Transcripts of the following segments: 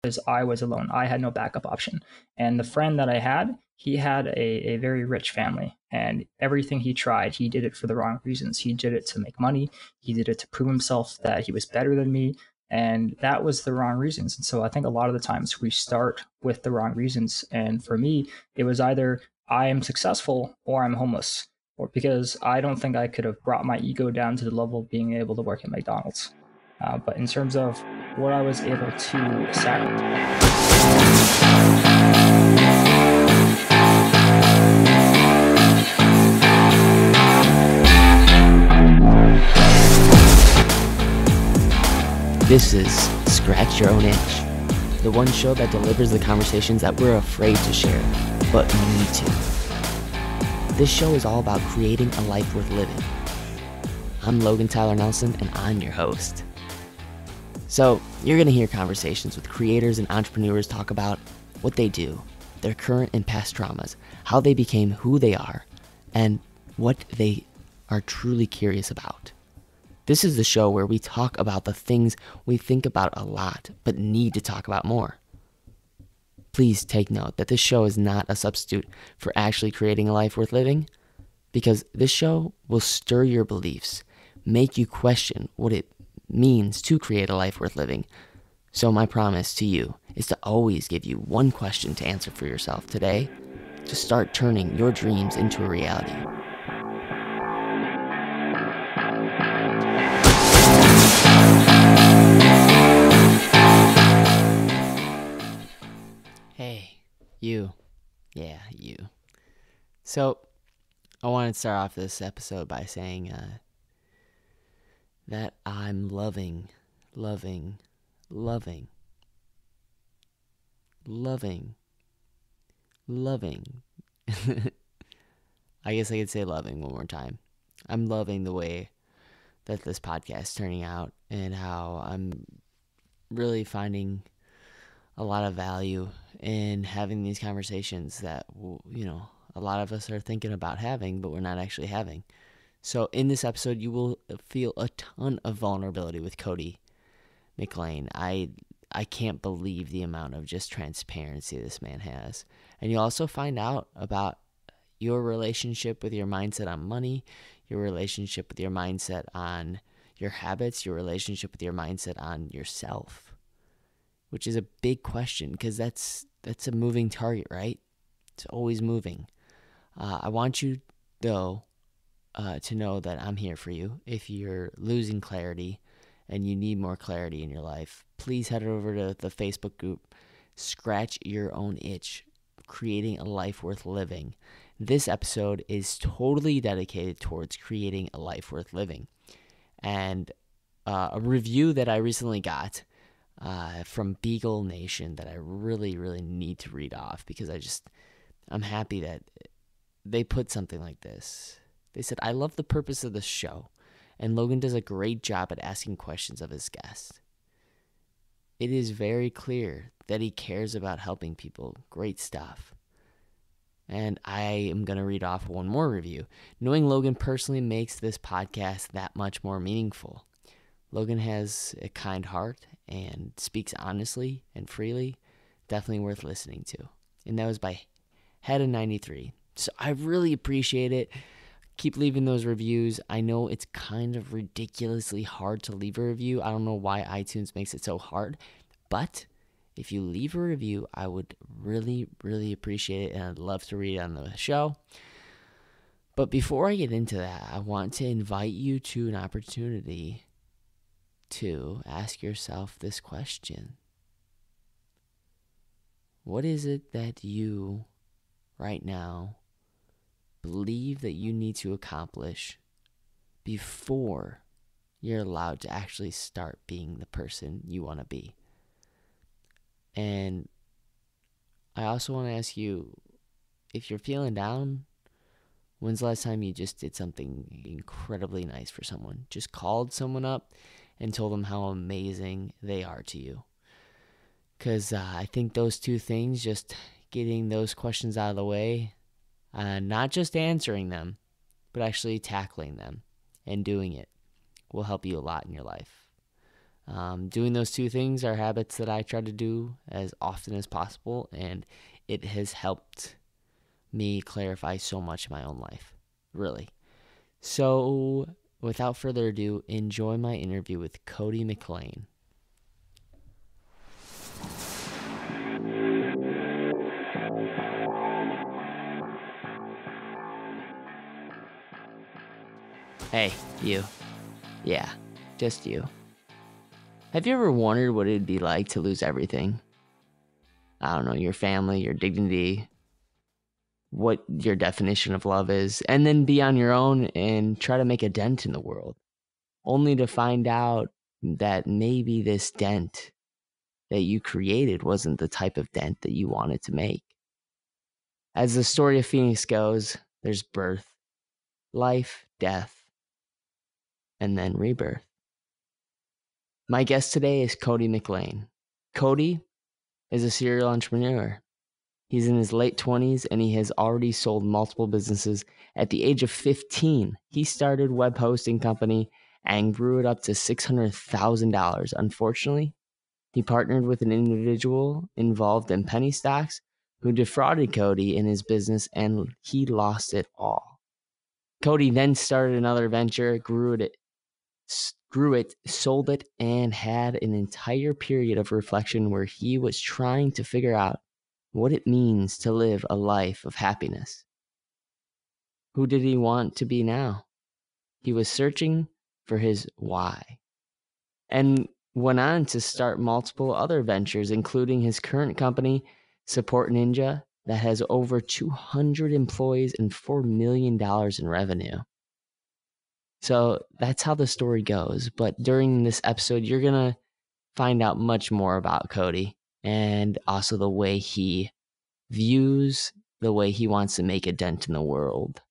because I was alone. I had no backup option. And the friend that I had, he had a very rich family, and everything he tried, he did it for the wrong reasons. He did it to make money. He did it to prove himself that he was better than me. And that was the wrong reasons. And so I think a lot of the times we start with the wrong reasons. And for me, it was either I am successful or I'm homeless, or because I don't think I could have brought my ego down to the level of being able to work at McDonald's. But in terms of what I was able to sacrifice. This is Scratch Your Own Itch, the one show that delivers the conversations that we're afraid to share, but need to. This show is all about creating a life worth living. I'm Logan Tyler Nelson, and I'm your host. So, you're going to hear conversations with creators and entrepreneurs talk about what they do, their current and past traumas, how they became who they are, and what they are truly curious about. This is the show where we talk about the things we think about a lot, but need to talk about more. Please take note that this show is not a substitute for actually creating a life worth living, because this show will stir your beliefs, make you question what it means to create a life worth living. So my promise to you is to always give you one question to answer for yourself today, to start turning your dreams into a reality. You. So, I want to start off this episode by saying that I'm loving. I guess I could say loving one more time. I'm loving the way that this podcast is turning out and how I'm really finding a lot of value in having these conversations that, a lot of us are thinking about having, but we're not actually having. So in this episode, you will feel a ton of vulnerability with Cody McLain. I can't believe the amount of just transparency this man has. And you'll also find out about your relationship with your mindset on money, your relationship with your mindset on your habits, your relationship with your mindset on yourself, which is a big question because that's a moving target, right? It's always moving. I want you, though, to know that I'm here for you. If you're losing clarity and you need more clarity in your life, please head over to the Facebook group, Scratch Your Own Itch, Creating a Life Worth Living. This episode is totally dedicated towards creating a life worth living. And a review that I recently got from Beagle Nation that I really, really need to read off because I'm happy that they put something like this. They said, "I love the purpose of the show, and Logan does a great job at asking questions of his guests. It is very clear that he cares about helping people. Great stuff." And I am going to read off one more review. "Knowing Logan personally makes this podcast that much more meaningful. Logan has a kind heart and speaks honestly and freely. Definitely worth listening to." And that was by Head93. So I really appreciate it. Keep leaving those reviews. I know it's kind of ridiculously hard to leave a review. I don't know why iTunes makes it so hard. But if you leave a review, I would really, really appreciate it. And I'd love to read it on the show. But before I get into that, I want to invite you to an opportunity to ask yourself this question. What is it that you, right now, believe that you need to accomplish before you're allowed to actually start being the person you want to be? And I also want to ask you, if you're feeling down, when's the last time you just did something incredibly nice for someone? Just called someone up and told them how amazing they are to you. Because I think those two things, just getting those questions out of the way, not just answering them, but actually tackling them and doing it, will help you a lot in your life. Doing those two things are habits that I try to do as often as possible, and it has helped me clarify so much in my own life, really. So, without further ado, enjoy my interview with Cody McLain. Hey, you. Yeah, just you. Have you ever wondered what it'd be like to lose everything? I don't know, your family, your dignity, what your definition of love is, and then be on your own and try to make a dent in the world, only to find out that maybe this dent that you created wasn't the type of dent that you wanted to make. As the story of Phoenix goes, there's birth, life, death, and then rebirth. My guest today is Cody McLain. Cody is a serial entrepreneur. He's in his late 20s and he has already sold multiple businesses. At the age of 15, he started a web hosting company and grew it up to $600,000. Unfortunately, he partnered with an individual involved in penny stocks who defrauded Cody in his business, and he lost it all. Cody then started another venture, grew it, sold it, and had an entire period of reflection where he was trying to figure out what it means to live a life of happiness. Who did he want to be now? He was searching for his why, and went on to start multiple other ventures, including his current company, SupportNinja, that has over 200 employees and $4 million in revenue. So that's how the story goes. But during this episode, you're going to find out much more about Cody and also the way he views the way he wants to make a dent in the world.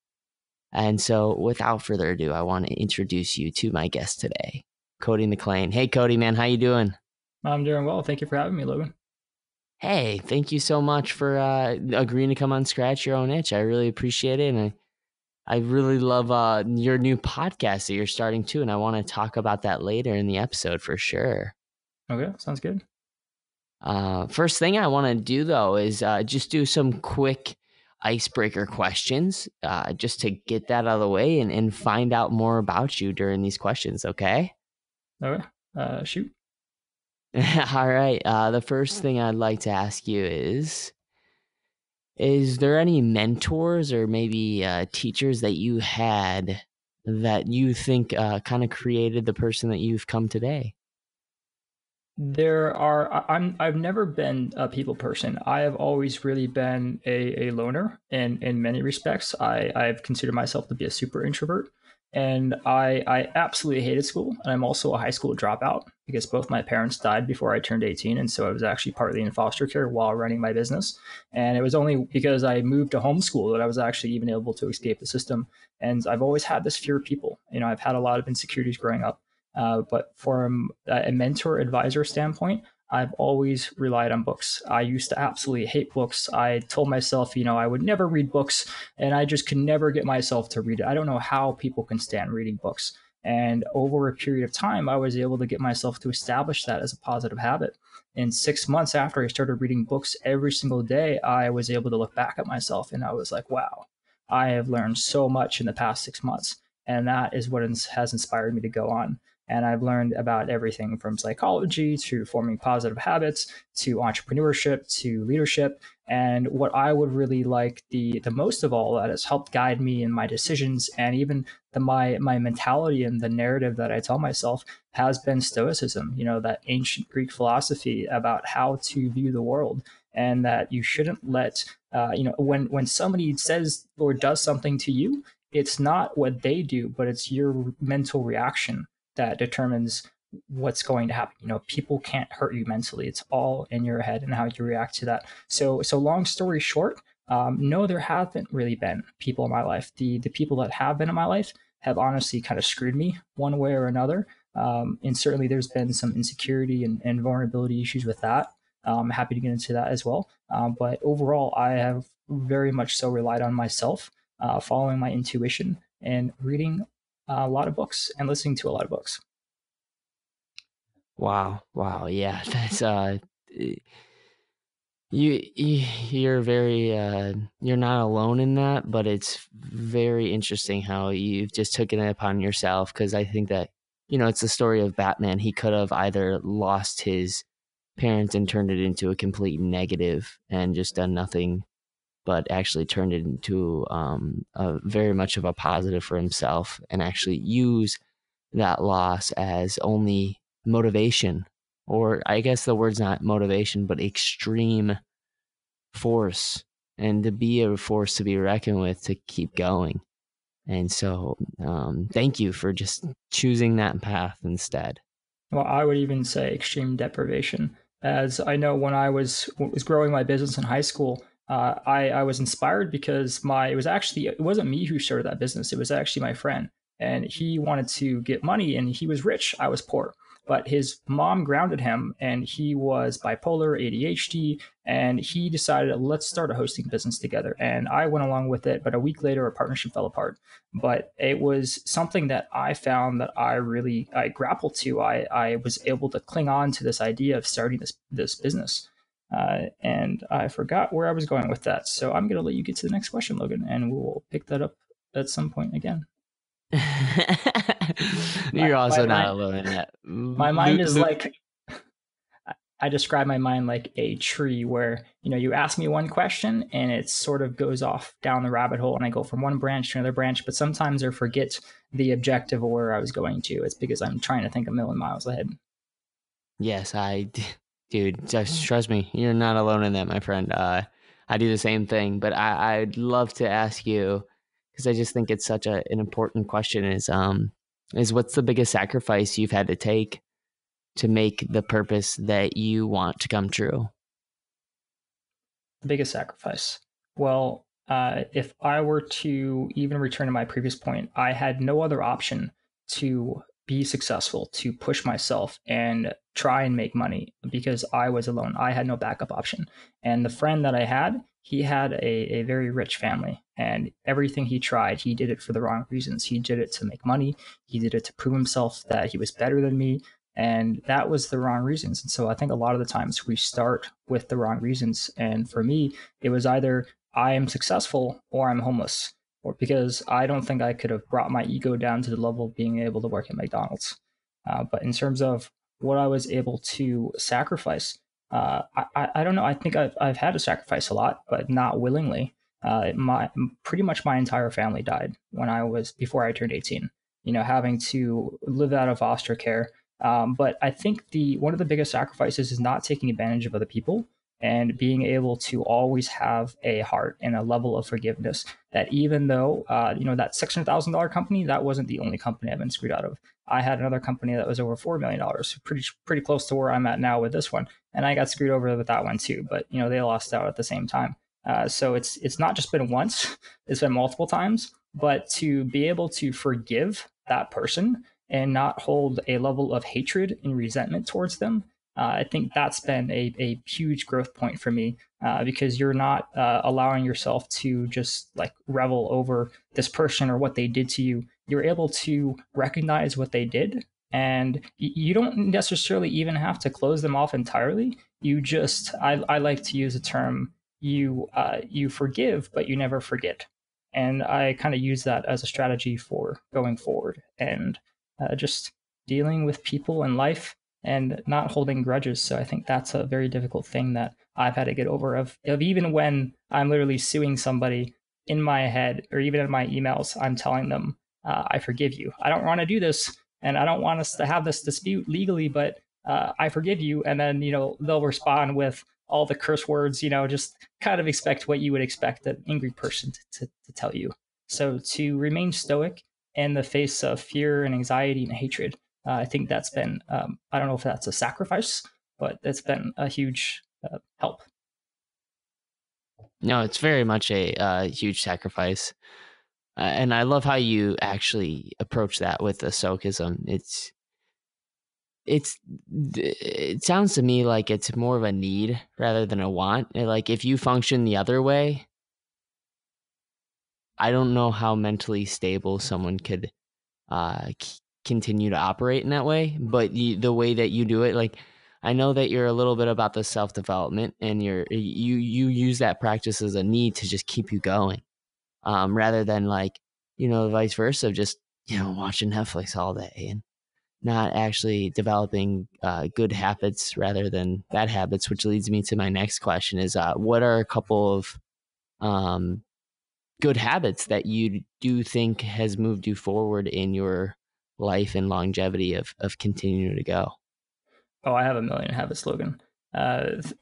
And so without further ado, I want to introduce you to my guest today, Cody McLain. Hey, Cody, man, how you doing? I'm doing well. Thank you for having me, Logan. Hey, thank you so much for agreeing to come on Scratch Your Own Itch. I really appreciate it. And I really love your new podcast that you're starting too. And I want to talk about that later in the episode for sure. Okay, sounds good. First thing I want to do, though, is just do some quick icebreaker questions just to get that out of the way and find out more about you during these questions, okay? Okay, shoot. All right. The first thing I'd like to ask you is there any mentors or maybe teachers that you had that you think kind of created the person that you've come today? I've never been a people person. I have always really been a loner in many respects. I've considered myself to be a super introvert. And I absolutely hated school. And I'm also a high school dropout because both my parents died before I turned 18. And so I was actually partly in foster care while running my business. And it was only because I moved to homeschool that I was actually even able to escape the system. And I've always had this fear of people. I've had a lot of insecurities growing up. But from a mentor advisor standpoint, I've always relied on books. I used to absolutely hate books. I told myself, I would never read books, and I just could never get myself to read it. I don't know how people can stand reading books. And over a period of time, I was able to get myself to establish that as a positive habit. In 6 months after I started reading books every single day, I was able to look back at myself and I was like, wow, I have learned so much in the past 6 months. And that is what has inspired me to go on. And I've learned about everything from psychology to forming positive habits to entrepreneurship to leadership. And what I would really like the most of all that has helped guide me in my decisions and even my mentality and the narrative that I tell myself has been Stoicism, that ancient Greek philosophy about how to view the world. And that you shouldn't let, when somebody says or does something to you, it's not what they do, but it's your mental reaction that determines what's going to happen. People can't hurt you mentally. It's all in your head and how you react to that. So long story short, no, there haven't really been people in my life. The people that have been in my life have honestly kind of screwed me one way or another. And certainly there's been some insecurity and vulnerability issues with that. I'm happy to get into that as well. But overall, I have very much so relied on myself, following my intuition and reading a lot of books and listening to a lot of books. Wow. Wow. Yeah. That's you're very you're not alone in that, but it's very interesting how you've just taken it upon yourself, because I think that, it's the story of Batman. He could have either lost his parents and turned it into a complete negative and just done nothing, but actually turned it into a very much of a positive for himself, and actually use that loss as only motivation, or I guess the word's not motivation, but extreme force, and to be a force to be reckoned with, to keep going. And so, thank you for just choosing that path instead. Well, I would even say extreme deprivation. As I know, when I was growing my business in high school, I was inspired because it wasn't me who started that business. It was actually my friend, and he wanted to get money, and he was rich. I was poor, but his mom grounded him, and he was bipolar, ADHD, and he decided, let's start a hosting business together. And I went along with it, but a week later, our partnership fell apart. But it was something that I found that I grappled to. I was able to cling on to this idea of starting this business. And I forgot where I was going with that. So I'm going to let you get to the next question, Logan, and we'll pick that up at some point again. You're My also not mind, alone in that. my mind is like I describe my mind like a tree where, you ask me one question and it sort of goes off down the rabbit hole and I go from one branch to another branch, but sometimes I forget the objective of where I was going to. It's because I'm trying to think a million miles ahead. Yes, dude, just trust me, you're not alone in that, my friend. I do the same thing, but I'd love to ask you, because I just think it's such an important question, is what's the biggest sacrifice you've had to take to make the purpose that you want to come true? The biggest sacrifice. Well, if I were to even return to my previous point, I had no other option to be successful, to push myself and try and make money because I was alone. I had no backup option. And the friend that I had, he had a very rich family, and everything he tried, he did it for the wrong reasons. He did it to make money, he did it to prove himself that he was better than me, and that was the wrong reasons. And so I think a lot of the times we start with the wrong reasons. And for me, it was either I am successful or I'm homeless, or because I don't think I could have brought my ego down to the level of being able to work at McDonald's. But in terms of what I was able to sacrifice, I don't know. I think I've had to sacrifice a lot, but not willingly. My pretty much my entire family died before I turned 18. Having to live out of foster care, but I think the one of the biggest sacrifices is not taking advantage of other people and being able to always have a heart and a level of forgiveness. That even though that $600,000 company, that wasn't the only company I've been screwed out of. I had another company that was over $4 million, pretty close to where I'm at now with this one, and I got screwed over with that one too. But they lost out at the same time. So it's not just been once; it's been multiple times. But to be able to forgive that person and not hold a level of hatred and resentment towards them. I think that's been a huge growth point for me because you're not allowing yourself to just like revel over this person or what they did to you. You're able to recognize what they did, and you don't necessarily even have to close them off entirely. I like to use the term you forgive, but you never forget. And I kind of use that as a strategy for going forward. And just dealing with people in life and not holding grudges. So I think that's a very difficult thing that I've had to get over of even when I'm literally suing somebody in my head or even in my emails, I'm telling them, I forgive you. I don't want to do this and I don't want us to have this dispute legally, but I forgive you. And then, they'll respond with all the curse words, just kind of expect what you would expect an angry person to tell you. So to remain stoic in the face of fear and anxiety and hatred. I think that's been, I don't know if that's a sacrifice, but that's been a huge help. No, it's very much a huge sacrifice. And I love how you actually approach that with the stoicism. It sounds to me like it's more of a need rather than a want. Like if you function the other way, I don't know how mentally stable someone could continue to operate in that way. But the way that you do it, like, I know that you're a little bit about the self-development, and you use that practice as a need to just keep you going, rather than like, vice versa, of just, watching Netflix all day and not actually developing good habits rather than bad habits, which leads me to my next question is, what are a couple of good habits that you do think has moved you forward in your life and longevity of continuing to go? Oh, I have a million habits, Logan.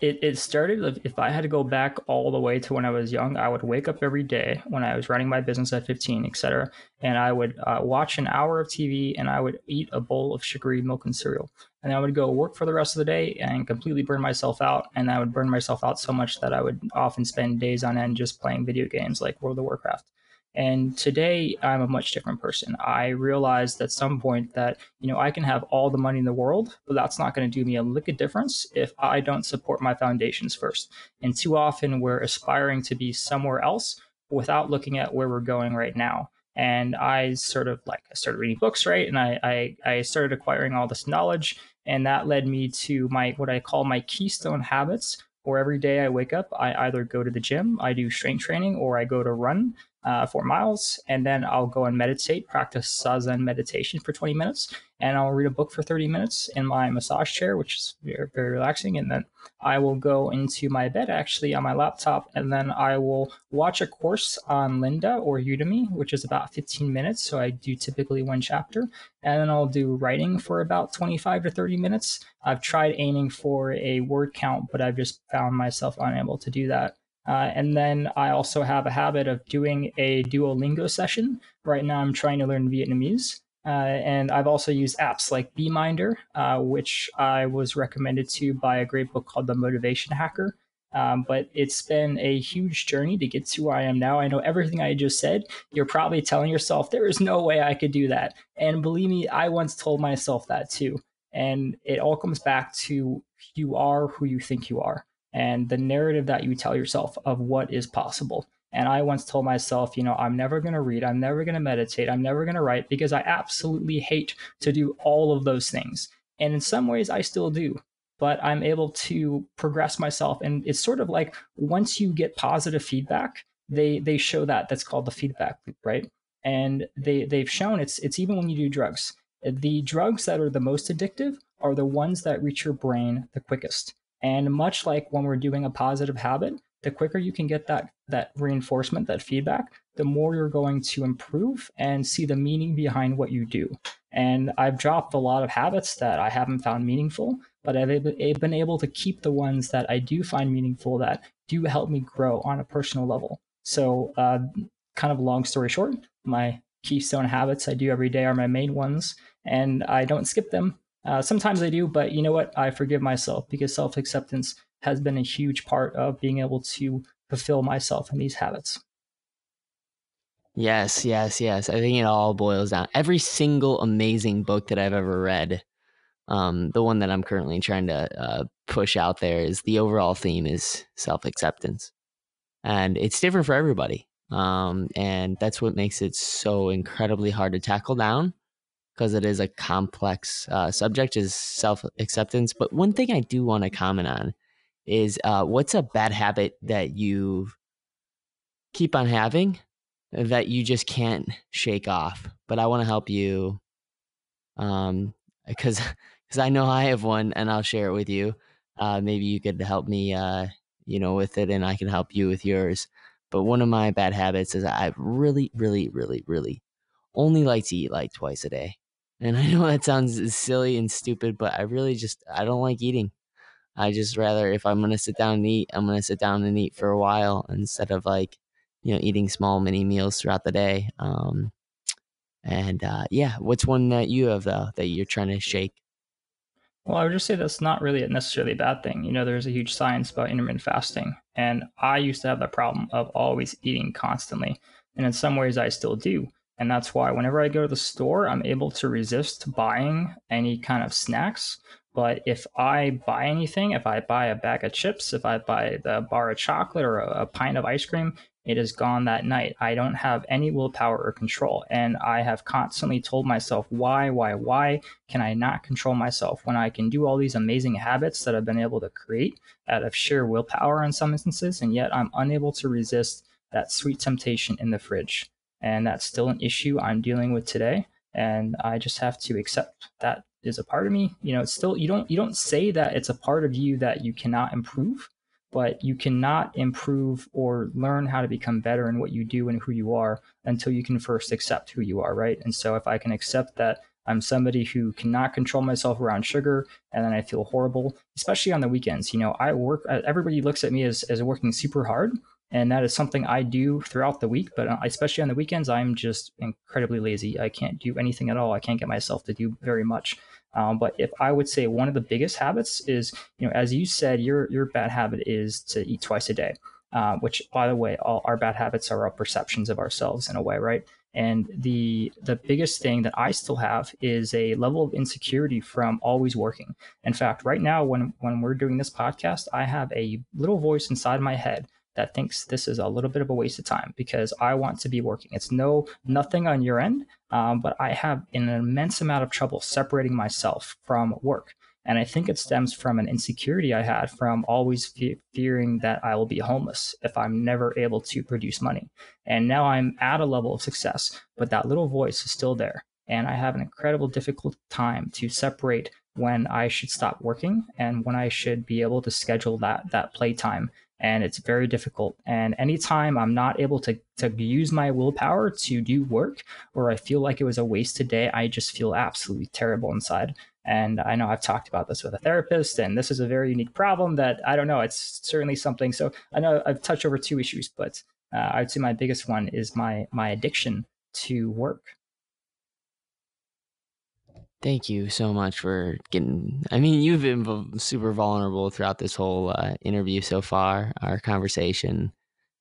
It started, if I had to go back all the way to when I was young, I would wake up every day when I was running my business at 15, etc. And I would watch an hour of TV, and I would eat a bowl of sugary milk and cereal. And I would go work for the rest of the day and completely burn myself out. And I would burn myself out so much that I would often spend days on end just playing video games like World of Warcraft. And today I'm a much different person. I realized at some point that, I can have all the money in the world, but that's not going to do me a lick of difference if I don't support my foundations first. And too often we're aspiring to be somewhere else without looking at where we're going right now. And I started reading books, right? And I started acquiring all this knowledge. And that led me to what I call my keystone habits, where every day I wake up, I either go to the gym, I do strength training, or I go to run 4 miles, and then I'll go and meditate, practice Zazen meditation for 20 minutes, and I'll read a book for 30 minutes in my massage chair, which is very, very relaxing. And then I will go into my bed, actually, on my laptop, and then I will watch a course on Lynda or Udemy, which is about 15 minutes. So I do typically one chapter, and then I'll do writing for about 25 to 30 minutes. I've tried aiming for a word count, but I've just found myself unable to do that. And then I also have a habit of doing a Duolingo session. Right now, I'm trying to learn Vietnamese. And I've also used apps like Beeminder, which I was recommended to by a great book called The Motivation Hacker. But it's been a huge journey to get to where I am now. I know everything I just said. You're probably telling yourself, there is no way I could do that. And believe me, I once told myself that too. And it all comes back to you are who you think you are, and the narrative that you tell yourself of what is possible. And I once told myself, I'm never going to read, I'm never going to meditate, I'm never going to write, because I absolutely hate to do all of those things. And in some ways, I still do. But I'm able to progress myself. And it's sort of like once you get positive feedback, they show that's called the feedback loop, right? And they've shown it's even when you do drugs. The drugs that are the most addictive are the ones that reach your brain the quickest. And much like when we're doing a positive habit, the quicker you can get that reinforcement, that feedback, the more you're going to improve and see the meaning behind what you do. And I've dropped a lot of habits that I haven't found meaningful, but I've been able to keep the ones that I do find meaningful, that do help me grow on a personal level. So kind of long story short, my keystone habits I do every day are my main ones, and I don't skip them. Sometimes I do, but you know what? I forgive myself, because self-acceptance has been a huge part of being able to fulfill myself in these habits. Yes, yes, yes. I think it all boils down. Every single amazing book that I've ever read, the one that I'm currently trying to push out there, is the overall theme is self-acceptance. And it's different for everybody. And that's what makes it so incredibly hard to tackle down, because it is a complex subject, is self-acceptance. But one thing I do want to comment on is, what's a bad habit that you keep on having that you just can't shake off? But I want to help you, because I know I have one, and I'll share it with you. Maybe you could help me, with it, and I can help you with yours. But one of my bad habits is I really, really, really, really only like to eat like twice a day. And I know that sounds silly and stupid, but I don't like eating. I just rather, if I'm going to sit down and eat, I'm going to sit down and eat for a while, instead of eating small mini meals throughout the day. What's one that you have, though, that you're trying to shake? Well, I would just say that's not really necessarily a bad thing. There's a huge science about intermittent fasting, and I used to have the problem of always eating constantly. And in some ways, I still do. And that's why whenever I go to the store, I'm able to resist buying any kind of snacks. But if I buy anything, if I buy a bag of chips, if I buy the bar of chocolate or a pint of ice cream, it is gone that night. I don't have any willpower or control. And I have constantly told myself, why can I not control myself when I can do all these amazing habits that I've been able to create out of sheer willpower in some instances, and yet I'm unable to resist that sweet temptation in the fridge. And that's still an issue I'm dealing with today. And I just have to accept that is a part of me. It's still, you don't say that it's a part of you that you cannot improve, but you cannot improve or learn how to become better in what you do and who you are until you can first accept who you are, right? And so if I can accept that I'm somebody who cannot control myself around sugar, and then I feel horrible, especially on the weekends. I work, everybody looks at me as working super hard, and that is something I do throughout the week, but especially on the weekends, I'm just incredibly lazy. I can't do anything at all. I can't get myself to do very much. But if I would say one of the biggest habits is, as you said, your bad habit is to eat twice a day, which, by the way, all our bad habits are our perceptions of ourselves in a way, right? And the biggest thing that I still have is a level of insecurity from always working. In fact, right now, when we're doing this podcast, I have a little voice inside my head that thinks this is a little bit of a waste of time because I want to be working. It's nothing on your end, but I have an immense amount of trouble separating myself from work. And I think it stems from an insecurity I had from always fearing that I will be homeless if I'm never able to produce money. And now I'm at a level of success, but that little voice is still there. And I have an incredible difficult time to separate when I should stop working and when I should be able to schedule that playtime. And it's very difficult. And anytime I'm not able to use my willpower to do work, or I feel like it was a wasted day, I just feel absolutely terrible inside. And I know I've talked about this with a therapist, and this is a very unique problem that I don't know. It's certainly something. So I know I've touched over two issues, but I'd say my biggest one is my addiction to work. Thank you so much for you've been super vulnerable throughout this whole interview so far, our conversation.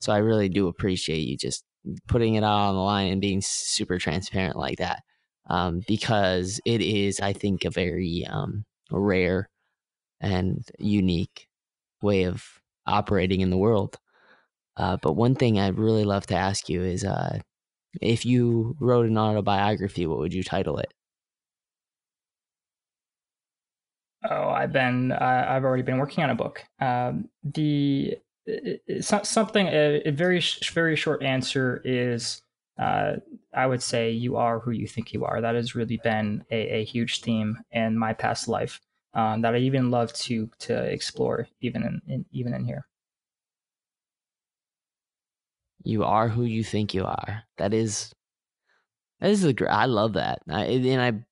So I really do appreciate you just putting it out on the line and being super transparent like that. Because it is, I think, a very rare and unique way of operating in the world. But one thing I'd really love to ask you is, if you wrote an autobiography, what would you title it? Oh, I've already been working on a book. Something, a very very short answer is, I would say you are who you think you are. That has really been a huge theme in my past life, that I even love to explore even in here. You are who you think you are. I love that.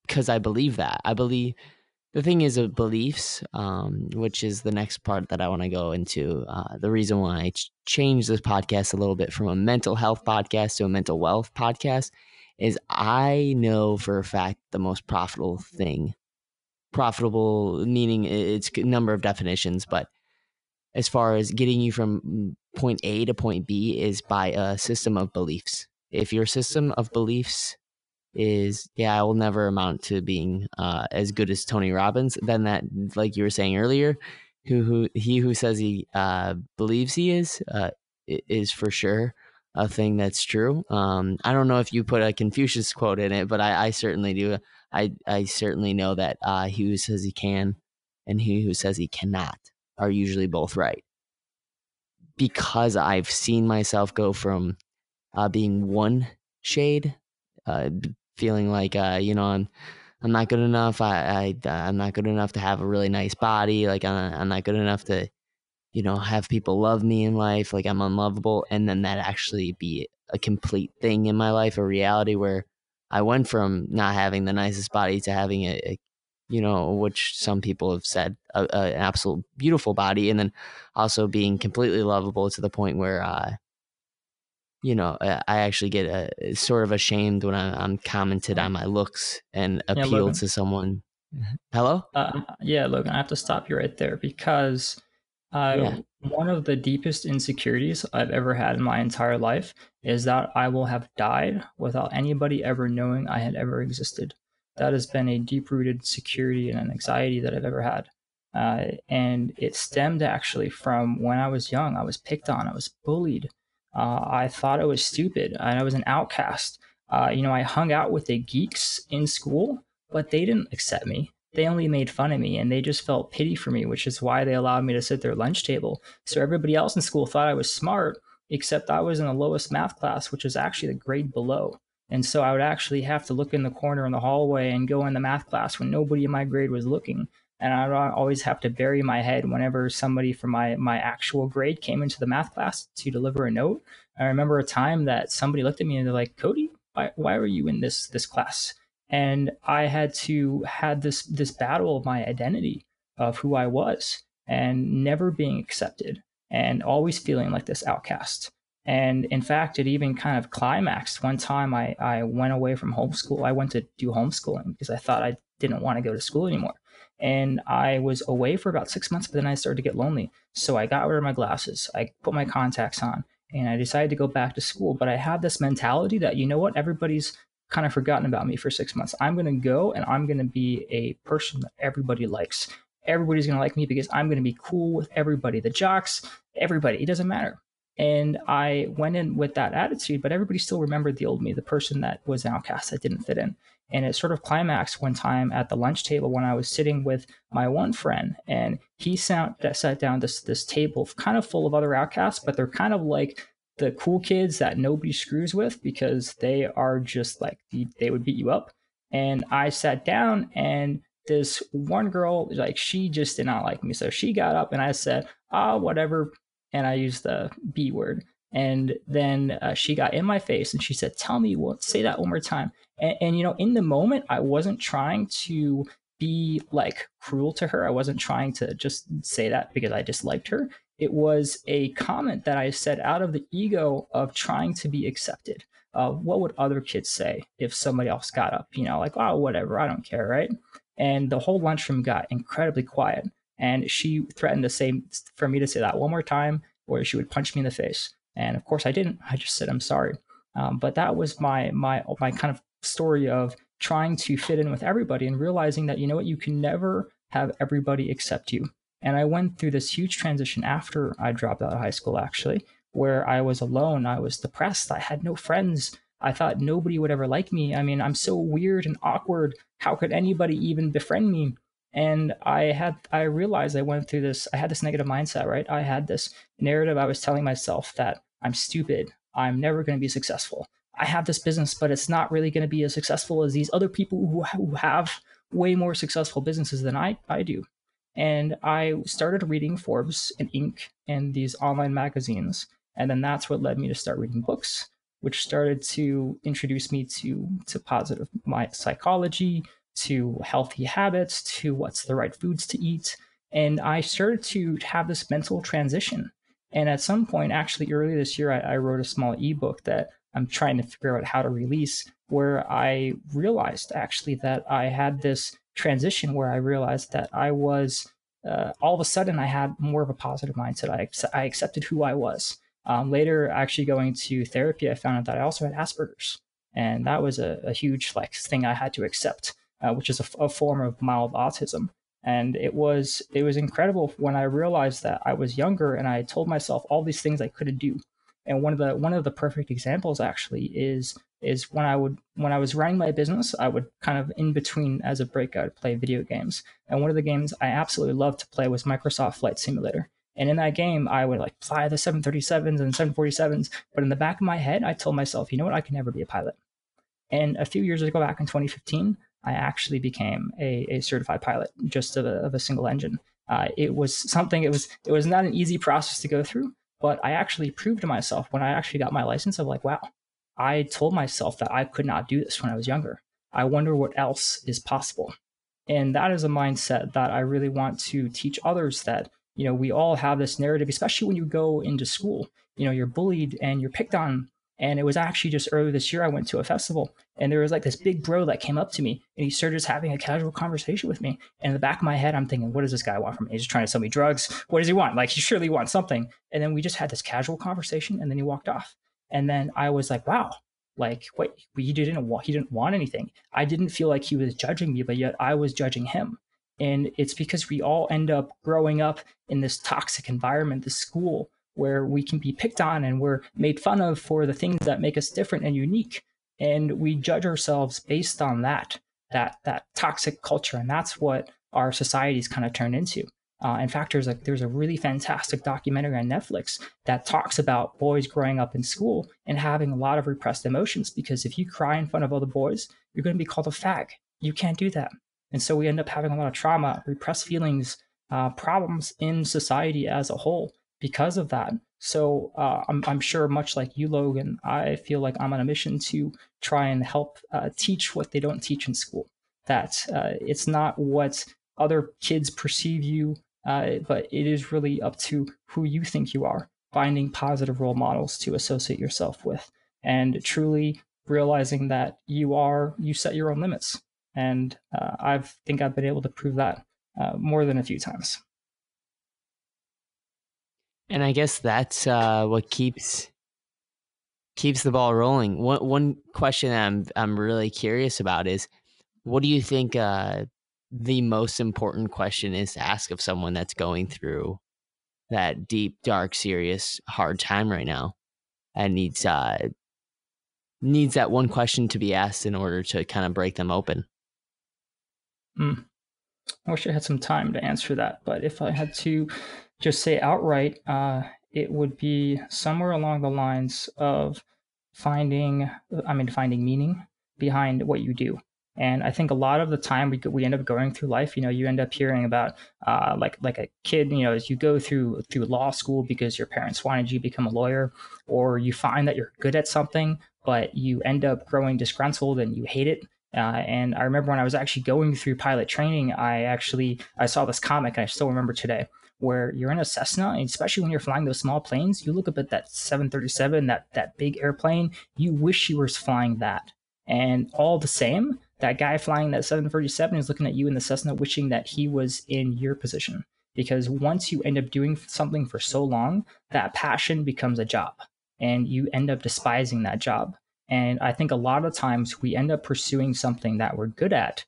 Because I believe that. I believe the thing is of beliefs, which is the next part that I want to go into. The reason why I changed this podcast a little bit from a mental health podcast to a mental wealth podcast is I know for a fact the most profitable meaning it's a number of definitions, but as far as getting you from point A to point B is by a system of beliefs. If your system of beliefs is, I will never amount to being as good as Tony Robbins, then that, like you were saying earlier, who says he believes he is for sure a thing that's true. I don't know if you put a Confucius quote in it, but I certainly do. I certainly know that he who says he can and he who says he cannot are usually both right, because I've seen myself go from being one shade, feeling like I'm not good enough. I'm not good enough to have a really nice body. Like I'm not good enough to have people love me in life. Like I'm unlovable, and then that actually be a complete thing in my life, a reality where I went from not having the nicest body to having which some people have said an absolute beautiful body, and then also being completely lovable to the point where I actually get sort of ashamed when I'm commented on my looks and Yeah, appeal Logan. to someone. Hello? Yeah, Logan, I have to stop you right there because Yeah. one of the deepest insecurities I've ever had in my entire life is that I will have died without anybody ever knowing I had ever existed. That has been a deep rooted security and an anxiety that I've ever had. And it stemmed actually from when I was young. I was picked on, I was bullied. I thought I was stupid. I was an outcast. I hung out with the geeks in school, but they didn't accept me. They only made fun of me and they just felt pity for me, which is why they allowed me to sit at their lunch table. So everybody else in school thought I was smart, except I was in the lowest math class, which is actually the grade below. And so I would actually have to look in the corner in the hallway and go in the math class when nobody in my grade was looking. And I'd always have to bury my head whenever somebody from my actual grade came into the math class to deliver a note. I remember a time that somebody looked at me and they're like, Cody, why were you in this class? And I had this battle of my identity of who I was and never being accepted and always feeling like this outcast. And in fact, it even kind of climaxed one time. I went away from homeschool. I went to do homeschooling because I thought I didn't want to go to school anymore. And I was away for about 6 months, but then I started to get lonely. So I got rid of my glasses. I put my contacts on and I decided to go back to school. But I had this mentality that, you know what, everybody's kind of forgotten about me for 6 months. I'm going to go and I'm going to be a person that everybody likes. Everybody's going to like me because I'm going to be cool with everybody, the jocks, everybody. It doesn't matter. And I went in with that attitude, but everybody still remembered the old me, the person that was an outcast that didn't fit in. And it sort of climaxed one time at the lunch table when I was sitting with my one friend, and he sat down this table kind of full of other outcasts, but they're kind of like the cool kids that nobody screws with because they are just like they would beat you up. And I sat down, and this one girl, like, she just did not like me, so she got up, and I said, whatever, and I used the B word. And then she got in my face and she said, tell me, say that one more time. And, in the moment, I wasn't trying to be like cruel to her. I wasn't trying to just say that because I disliked her. It was a comment that I said out of the ego of trying to be accepted. What would other kids say if somebody else got up? Like, oh, whatever, I don't care, right? And the whole lunchroom got incredibly quiet. And she threatened to say for me to say that one more time, or she would punch me in the face. And of course, I didn't. I just said I'm sorry. But that was my kind of story of trying to fit in with everybody and realizing that, you know what, you can never have everybody accept you. And I went through this huge transition after I dropped out of high school, actually, where I was alone. I was depressed. I had no friends. I thought nobody would ever like me. I mean, I'm so weird and awkward. How could anybody even befriend me? And I realized I went through this, I had this negative mindset, right? I had this narrative. I was telling myself that I'm stupid. I'm never going to be successful. I have this business, but it's not really going to be as successful as these other people who have way more successful businesses than I do. And I started reading Forbes and Inc. and these online magazines. And then that's what led me to start reading books, which started to introduce me to positive psychology, to healthy habits, to what's the right foods to eat. And I started to have this mental transition. And at some point, actually earlier this year, I wrote a small ebook that I'm trying to figure out how to release, where I realized actually that I had this transition where I realized that I was, all of a sudden, I had more of a positive mindset. I accepted who I was. Later, actually going to therapy, I found out that I also had Asperger's. And that was a huge thing I had to accept. Which is a form of mild autism. And it was incredible when I realized that I was younger and I told myself all these things I couldn't do. And one of the perfect examples actually is when I was running my business, I would kind of in between as a break, I would play video games. And one of the games I absolutely loved to play was Microsoft Flight Simulator. And in that game, I would fly the 737s and 747s. But in the back of my head, I told myself, you know what, I can never be a pilot. And a few years ago, back in 2015, I actually became a certified pilot just of a single engine. It was something. It was not an easy process to go through, but I actually proved to myself when I actually got my license of wow, I told myself that I could not do this when I was younger. I wonder what else is possible. And that is a mindset that I really want to teach others, that we all have this narrative, especially when you go into school. You're bullied and you're picked on. And it was actually just earlier this year, I went to a festival and there was this big bro that came up to me and he started just having a casual conversation with me. And in the back of my head, I'm thinking, what does this guy want from me? He's just trying to sell me drugs. What does he want? He surely wants something. And then we just had this casual conversation and then he walked off. And then I was like, wow, wait, he didn't want anything. I didn't feel like he was judging me, but yet I was judging him. And it's because we all end up growing up in this toxic environment, this school, where we can be picked on and we're made fun of for the things that make us different and unique. And we judge ourselves based on that toxic culture. And that's what our society's kind of turned into. In fact, there's a really fantastic documentary on Netflix that talks about boys growing up in school and having a lot of repressed emotions, because if you cry in front of other boys, you're going to be called a fag. You can't do that. And so we end up having a lot of trauma, repressed feelings, problems in society as a whole because of that. So I'm sure, much like you, Logan, I feel like I'm on a mission to try and help teach what they don't teach in school. That it's not what other kids perceive you, but it is really up to who you think you are, finding positive role models to associate yourself with, and truly realizing that you set your own limits. And I think I've been able to prove that more than a few times. And I guess that's what keeps the ball rolling. One question I'm really curious about is, what do you think the most important question is to ask of someone that's going through that deep, dark, serious, hard time right now, and needs that one question to be asked in order to kind of break them open? I wish I had some time to answer that, but if I had to just say outright, it would be somewhere along the lines of finding meaning behind what you do. And I think a lot of the time we end up going through life, you end up hearing about like a kid, as you go through law school because your parents wanted you to become a lawyer, or you find that you're good at something, but you end up growing disgruntled and you hate it. And I remember when I was actually going through pilot training, I saw this comic, and I still remember today, where you're in a Cessna, and especially when you're flying those small planes, you look up at that 737, that big airplane, you wish you were flying that. And all the same, that guy flying that 737 is looking at you in the Cessna, wishing that he was in your position. Because once you end up doing something for so long, that passion becomes a job, and you end up despising that job. And I think a lot of times we end up pursuing something that we're good at,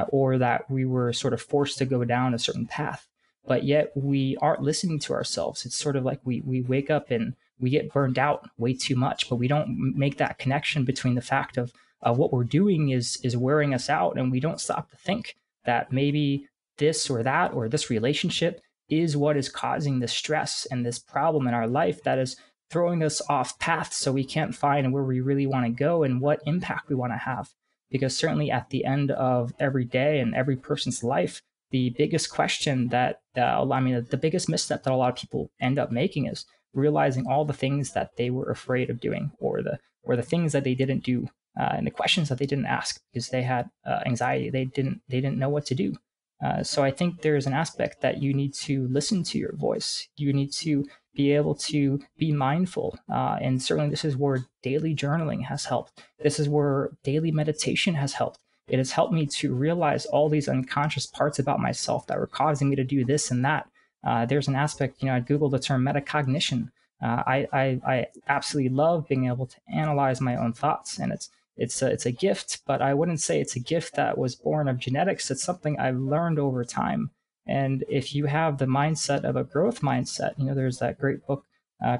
or that we were sort of forced to go down a certain path, but yet we aren't listening to ourselves. It's sort of like we wake up and we get burned out way too much, but we don't make that connection between the fact of what we're doing is wearing us out, and we don't stop to think that maybe this or that or this relationship is what is causing the stress and this problem in our life that is throwing us off path, so we can't find where we really want to go and what impact we want to have. Because certainly at the end of every day and every person's life, the biggest question the biggest misstep that a lot of people end up making is realizing all the things that they were afraid of doing, or the things that they didn't do, and the questions that they didn't ask because they had anxiety. They didn't know what to do. So I think there's an aspect that you need to listen to your voice. You need to be able to be mindful. And certainly this is where daily journaling has helped. This is where daily meditation has helped. It has helped me to realize all these unconscious parts about myself that were causing me to do this and that. There's an aspect, I Googled the term metacognition. I absolutely love being able to analyze my own thoughts, and it's a gift, but I wouldn't say it's a gift that was born of genetics. It's something I've learned over time. And if you have the mindset of a growth mindset, there's that great book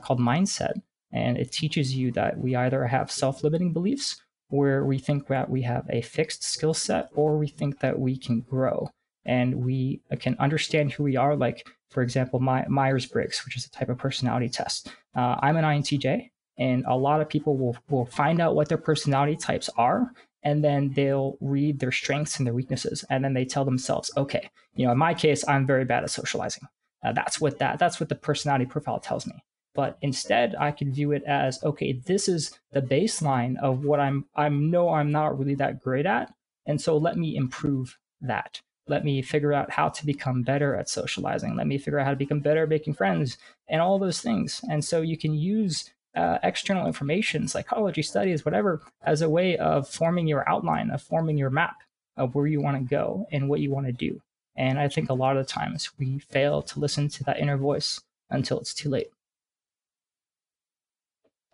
called Mindset, and it teaches you that we either have self-limiting beliefs where we think that we have a fixed skill set, or we think that we can grow and we can understand who we are. Like, for example, Myers-Briggs, which is a type of personality test. I'm an INTJ, and a lot of people will find out what their personality types are, and then they'll read their strengths and their weaknesses, and then they tell themselves, okay, in my case, I'm very bad at socializing. That's what the personality profile tells me. But instead, I could view it as, okay, this is the baseline of what I'm not really that great at, and so let me improve that. Let me figure out how to become better at socializing. Let me figure out how to become better at making friends and all those things. And so you can use external information, psychology studies, whatever, as a way of forming your outline, of forming your map of where you want to go and what you want to do. And I think a lot of the times we fail to listen to that inner voice until it's too late.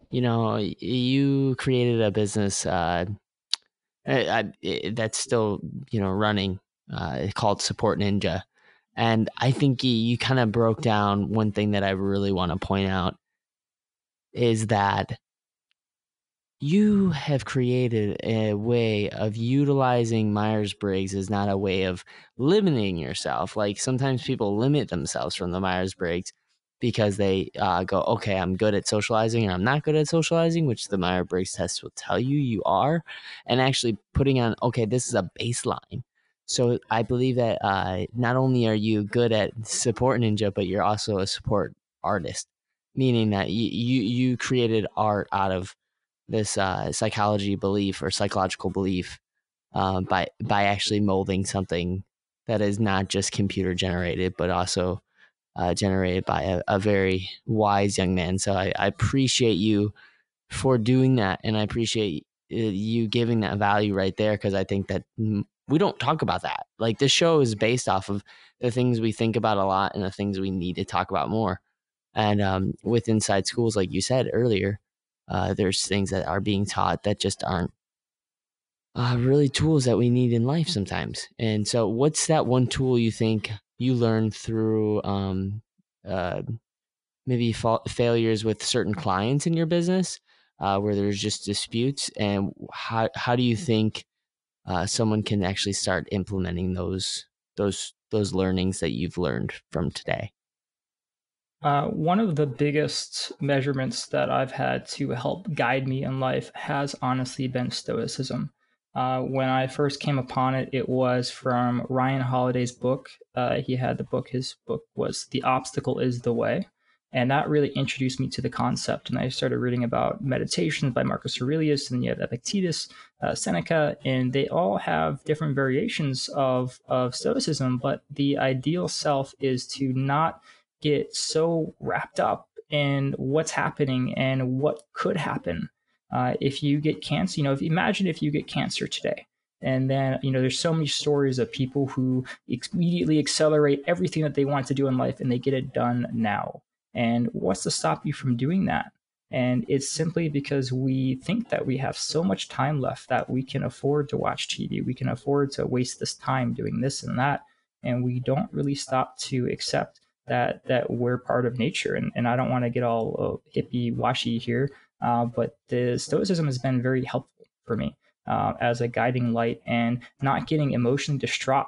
You created a business that's still, running, called SupportNinja. And I think you kind of broke down one thing that I really want to point out is that you have created a way of utilizing Myers-Briggs as not a way of limiting yourself. Like sometimes people limit themselves from the Myers-Briggs because they go, okay, I'm good at socializing or I'm not good at socializing, which the Myers-Briggs test will tell you you are, and actually putting on, okay, this is a baseline. So I believe that not only are you good at SupportNinja, but you're also a support artist, meaning that you created art out of this psychology belief or psychological belief by actually molding something that is not just computer generated, but also generated by a very wise young man. So I appreciate you for doing that, and I appreciate you giving that value right there, because I think that we don't talk about that. Like this show is based off of the things we think about a lot and the things we need to talk about more. And with inside schools, like you said earlier, there's things that are being taught that just aren't really tools that we need in life sometimes. And so, what's that one tool you think you learned through uh, maybe failures with certain clients in your business, where there's just disputes? And how do you think someone can actually start implementing those learnings that you've learned from today? One of the biggest measurements that I've had to help guide me in life has honestly been stoicism. When I first came upon it, it was from Ryan Holiday's book. He had the book, his book was The Obstacle is the Way. And that really introduced me to the concept. And I started reading about meditations by Marcus Aurelius, and you have Epictetus, Seneca, and they all have different variations of stoicism. But the ideal self is to not get so wrapped up in what's happening and what could happen. If you get cancer, imagine if you get cancer today. And then, there's so many stories of people who immediately accelerate everything that they want to do in life and they get it done now. And what's to stop you from doing that? And it's simply because we think that we have so much time left that we can afford to watch TV. We can afford to waste this time doing this and that. And we don't really stop to accept that we're part of nature. And I don't want to get all hippie washy here, but the stoicism has been very helpful for me as a guiding light and not getting emotionally distraught.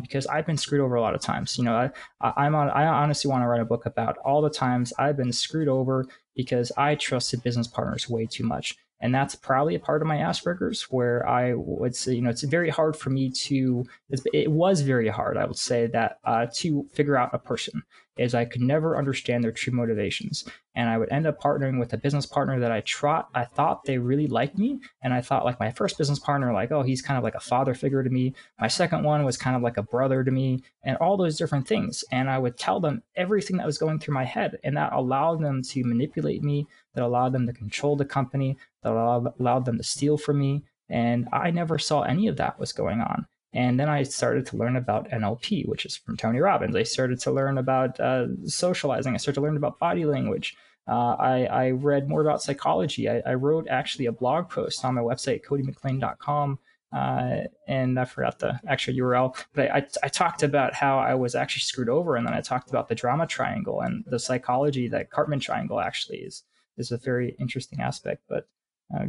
Because I've been screwed over a lot of times. I honestly want to write a book about all the times I've been screwed over because I trusted business partners way too much. And that's probably a part of my Asperger's where I would say, it's very hard for me it was very hard, I would say, that to figure out a person, is I could never understand their true motivations. And I would end up partnering with a business partner that I thought they really liked me. And I thought, like, my first business partner, like, oh, he's kind of like a father figure to me. My second one was kind of like a brother to me, and all those different things. And I would tell them everything that was going through my head. And that allowed them to manipulate me, that allowed them to control the company, that allowed them to steal from me. And I never saw any of that was going on. And then I started to learn about NLP, which is from Tony Robbins. I started to learn about socializing. I started to learn about body language. I read more about psychology. I wrote actually a blog post on my website, codymclain.com. And I forgot the actual URL, but I talked about how I was actually screwed over. And then I talked about the drama triangle and the psychology that Cartman triangle actually is a very interesting aspect. But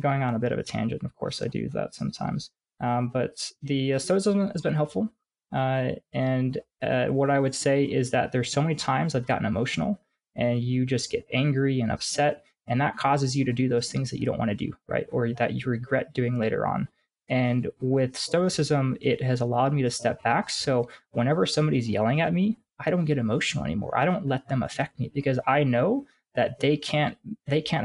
going on a bit of a tangent, of course, I do that sometimes. But the stoicism has been helpful. And what I would say is that there's so many times I've gotten emotional and you just get angry and upset. And that causes you to do those things that you don't want to do, right? Or that you regret doing later on. And with stoicism, it has allowed me to step back. So whenever somebody's yelling at me, I don't get emotional anymore. I don't let them affect me because I know that they can't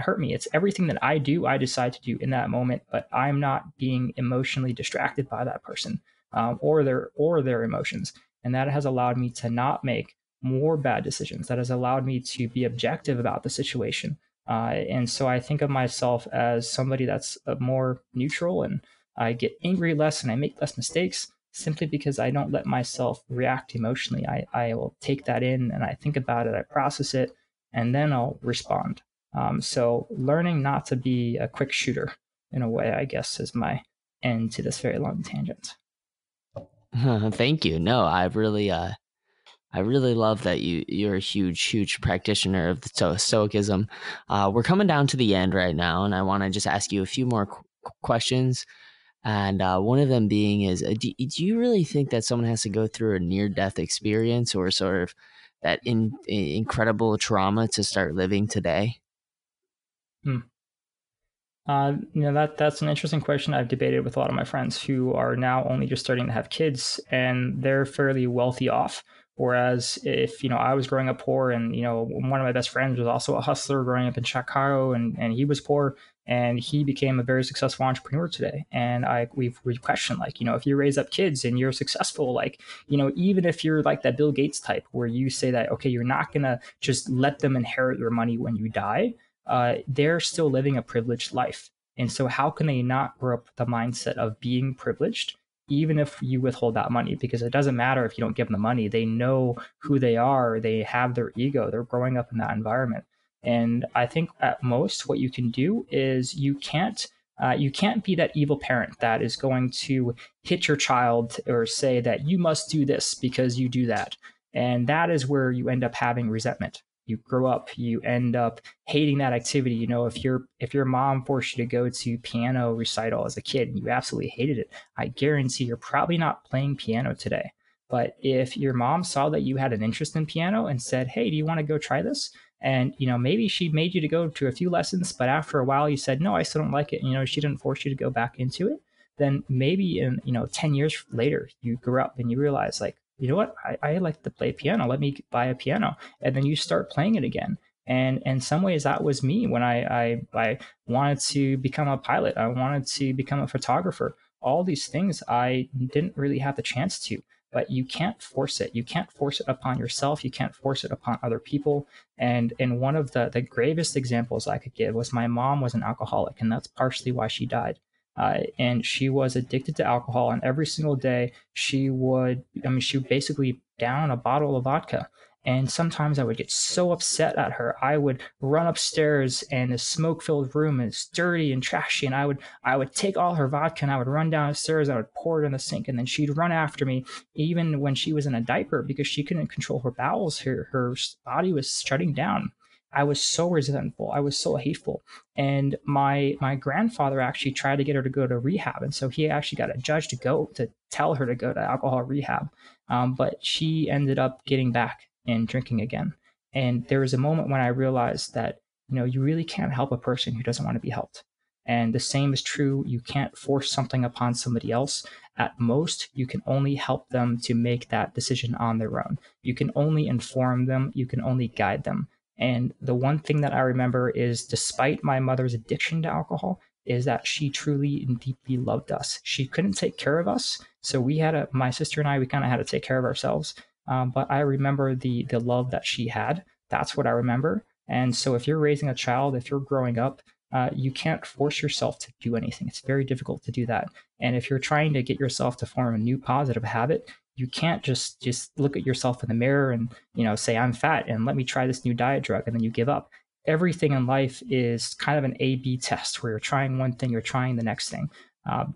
hurt me. It's everything that I do, I decide to do in that moment, but I'm not being emotionally distracted by that person or their emotions. And that has allowed me to not make more bad decisions. That has allowed me to be objective about the situation. And so I think of myself as somebody that's more neutral, and I get angry less and I make less mistakes simply because I don't let myself react emotionally. I will take that in and I think about it, I process it, and then I'll respond. So learning not to be a quick shooter in a way, I guess, is my end to this very long tangent. Thank you. No, I've really I really love that you're a huge practitioner of the Stoicism. We're coming down to the end right now, and I want to just ask you a few more questions. And one of them being is, do you really think that someone has to go through a near-death experience or sort of that incredible trauma to start living today? Hmm. That's an interesting question. I've debated with a lot of my friends who are now only just starting to have kids, and they're fairly wealthy off. Whereas if I was growing up poor, and one of my best friends was also a hustler growing up in Chicago, and he was poor, and he became a very successful entrepreneur today. And we questioned, like, if you raise up kids and you're successful, like, even if you're like that Bill Gates type, where you say that, okay, you're not gonna just let them inherit your money when you die, they're still living a privileged life. And so, how can they not grow up with the mindset of being privileged, even if you withhold that money? Because it doesn't matter if you don't give them the money. They know who they are, they have their ego, they're growing up in that environment. And I think at most, what you can do is you can't be that evil parent that is going to hit your child or say that you must do this because you do that. And that is where you end up having resentment. You grow up, you end up hating that activity. If your mom forced you to go to piano recital as a kid and you absolutely hated it, I guarantee you're probably not playing piano today. But if your mom saw that you had an interest in piano and said, "Hey, do you want to go try this?" And maybe she made you to go to a few lessons, but after a while you said, "No, I still don't like it." And she didn't force you to go back into it. Then maybe in 10 years later you grew up and you realize, like, you know what, I like to play piano. Let me buy a piano. And then you start playing it again. And in some ways, that was me when I wanted to become a pilot. I wanted to become a photographer. All these things I didn't really have the chance to. But you can't force it. You can't force it upon yourself. You can't force it upon other people. And one of the gravest examples I could give was my mom was an alcoholic, and that's partially why she died. And she was addicted to alcohol, and every single day she would basically down a bottle of vodka. And sometimes I would get so upset at her. I would run upstairs, and the smoke-filled room is dirty and trashy. And I would take all her vodka and I would run downstairs. I would pour it in the sink, and then she'd run after me, even when she was in a diaper, because she couldn't control her bowels. Her body was shutting down. I was so resentful. I was so hateful. And my grandfather actually tried to get her to go to rehab, and so he actually got a judge to tell her to go to alcohol rehab. But she ended up getting back and drinking again. And there was a moment when I realized that you really can't help a person who doesn't want to be helped. And the same is true. You can't force something upon somebody else. At most, you can only help them to make that decision on their own. You can only inform them. You can only guide them. And the one thing that I remember is, despite my mother's addiction to alcohol, is that she truly and deeply loved us. She couldn't take care of us, so my sister and I, we kind of had to take care of ourselves. But I remember the love that she had. That's what I remember. And so, if you're raising a child, if you're growing up, you can't force yourself to do anything. It's very difficult to do that. And if you're trying to get yourself to form a new positive habit, you can't just look at yourself in the mirror and say, "I'm fat and let me try this new diet drug," and then you give up. Everything in life is kind of an A/B test, where you're trying one thing, you're trying the next thing.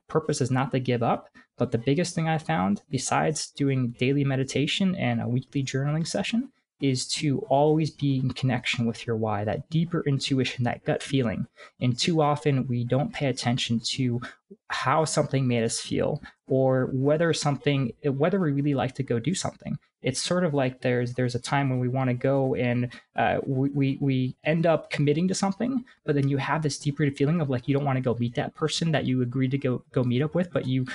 Purpose is not to give up, but the biggest thing I found, besides doing daily meditation and a weekly journaling session, is to always be in connection with your why, that deeper intuition, that gut feeling. And too often we don't pay attention to how something made us feel, or whether we really like to go do something. It's sort of like there's a time when we want to go, and we end up committing to something, but then you have this deep rooted feeling of, like, you don't want to go meet that person that you agreed to go meet up with, but you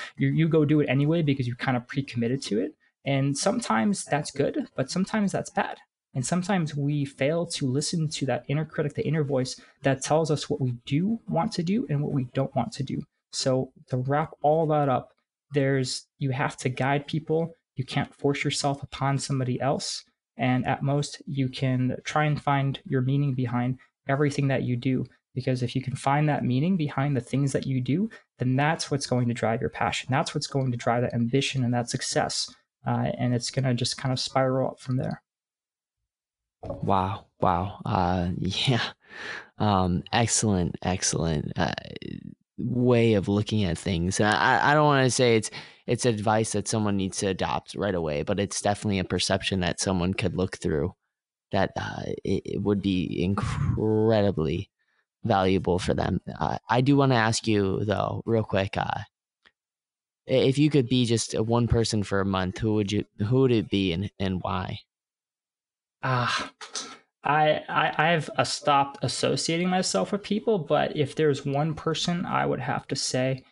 go do it anyway because you're kind of pre-committed to it. And sometimes that's good, but sometimes that's bad. And sometimes we fail to listen to that inner critic, the inner voice that tells us what we do want to do and what we don't want to do. So to wrap all that up, you have to guide people. You can't force yourself upon somebody else. And at most, you can try and find your meaning behind everything that you do. Because if you can find that meaning behind the things that you do, then that's what's going to drive your passion. That's what's going to drive that ambition and that success. And it's going to just kind of spiral up from there. Wow. Yeah. Excellent. way of looking at things. And I don't want to say it's advice that someone needs to adopt right away, but it's definitely a perception that someone could look through that it would be incredibly valuable for them. I do want to ask you though, real quick, if you could be just one person for a month, who would it be and why? Ah, I've stopped associating myself with people, but if there's one person, I would have to say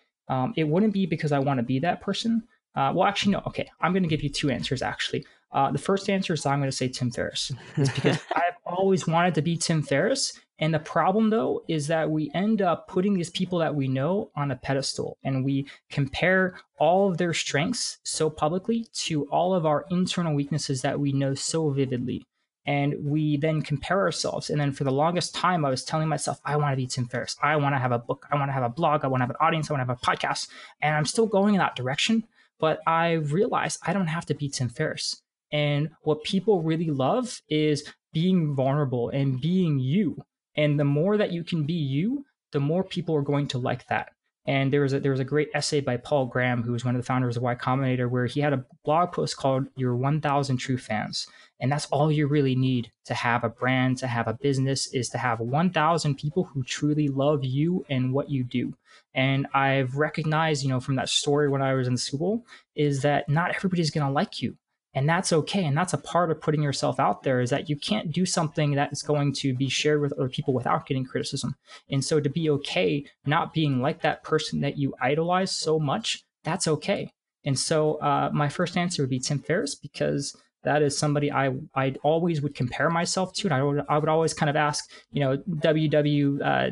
it wouldn't be because I want to be that person. Well, actually, no. Okay, I'm going to give you two answers. Actually, the first answer is I'm going to say Tim Ferriss. It's because I've always wanted to be Tim Ferriss, and the problem though is that we end up putting these people that we know on a pedestal, and we compare all of their strengths so publicly to all of our internal weaknesses that we know so vividly, and we then compare ourselves. And then for the longest time, I was telling myself, I want to be Tim Ferriss. I want to have a book. I want to have a blog. I want to have an audience. I want to have a podcast. And I'm still going in that direction. But I realized I don't have to be Tim Ferriss. And what people really love is being vulnerable and being you. And the more that you can be you, the more people are going to like that. And there was a great essay by Paul Graham, who was one of the founders of Y Combinator, where he had a blog post called "Your 1,000 True Fans." And that's all you really need to have a brand, to have a business, is to have 1,000 people who truly love you and what you do. And I've recognized, from that story when I was in school, is that not everybody's going to like you. And that's okay. And that's a part of putting yourself out there, is that you can't do something that is going to be shared with other people without getting criticism. And so to be okay not being like that person that you idolize so much, that's okay. And so my first answer would be Tim Ferriss, because that is somebody I always would compare myself to. And I would always kind of ask, WWTF,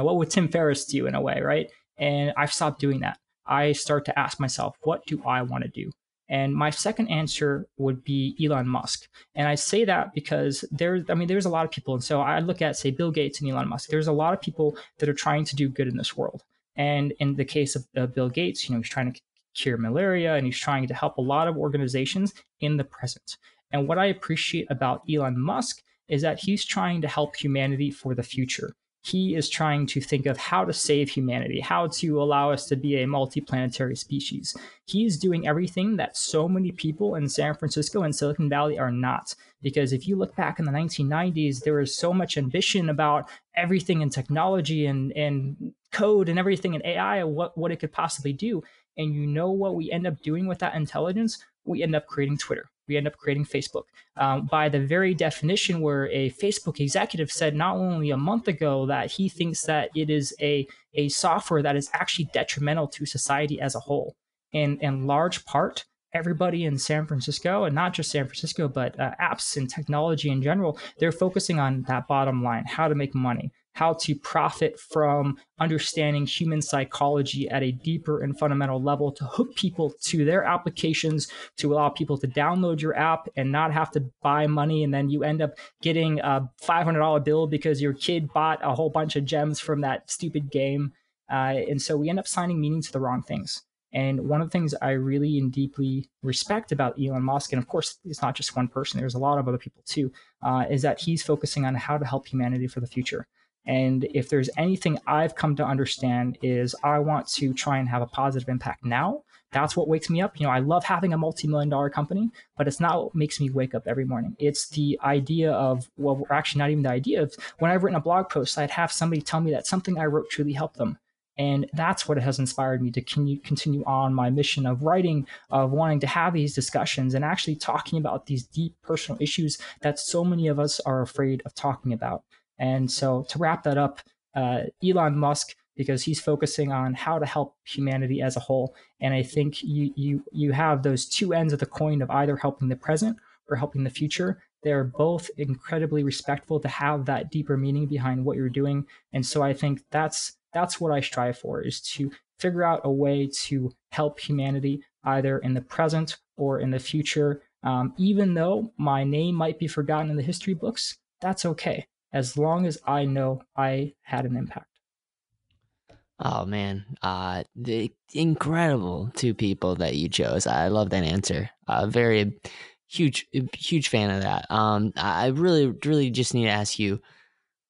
what would Tim Ferriss do, in a way, right? And I've stopped doing that. I start to ask myself, what do I want to do? And my second answer would be Elon Musk. And I say that because there's a lot of people. And so I look at, say, Bill Gates and Elon Musk. There's a lot of people that are trying to do good in this world. And in the case of Bill Gates, he's trying to cure malaria, and he's trying to help a lot of organizations in the present. And what I appreciate about Elon Musk is that he's trying to help humanity for the future. He is trying to think of how to save humanity, how to allow us to be a multiplanetary species. He's doing everything that so many people in San Francisco and Silicon Valley are not. Because if you look back in the 1990s, there was so much ambition about everything in technology and code and everything in AI, and what it could possibly do. And what we end up doing with that intelligence? We end up creating Twitter. We end up creating Facebook. By the very definition, where a Facebook executive said not only a month ago that he thinks that it is a software that is actually detrimental to society as a whole. And in large part, everybody in San Francisco, and not just San Francisco, but apps and technology in general, they're focusing on that bottom line, how to make money, how to profit from understanding human psychology at a deeper and fundamental level, to hook people to their applications, to allow people to download your app and not have to buy money. And then you end up getting a $500 bill because your kid bought a whole bunch of gems from that stupid game. And so we end up signing meaning to the wrong things. And one of the things I really and deeply respect about Elon Musk, and of course, it's not just one person, there's a lot of other people too, is that he's focusing on how to help humanity for the future. And if there's anything I've come to understand, is I want to try and have a positive impact now. That's what wakes me up. I love having a multi-million-dollar company, but it's not what makes me wake up every morning. It's the idea of, well, actually not even the idea of, when I've written a blog post, I'd have somebody tell me that something I wrote truly helped them. And that's what has inspired me to continue on my mission of writing, of wanting to have these discussions and actually talking about these deep personal issues that so many of us are afraid of talking about. And so to wrap that up, Elon Musk, because he's focusing on how to help humanity as a whole. And I think you have those two ends of the coin of either helping the present or helping the future. They're both incredibly respectful to have that deeper meaning behind what you're doing. And so I think that's what I strive for, is to figure out a way to help humanity either in the present or in the future. Even though my name might be forgotten in the history books, that's okay, as long as I know I had an impact. Oh man, the incredible two people that you chose. I love that answer. Very huge fan of that. I really just need to ask you,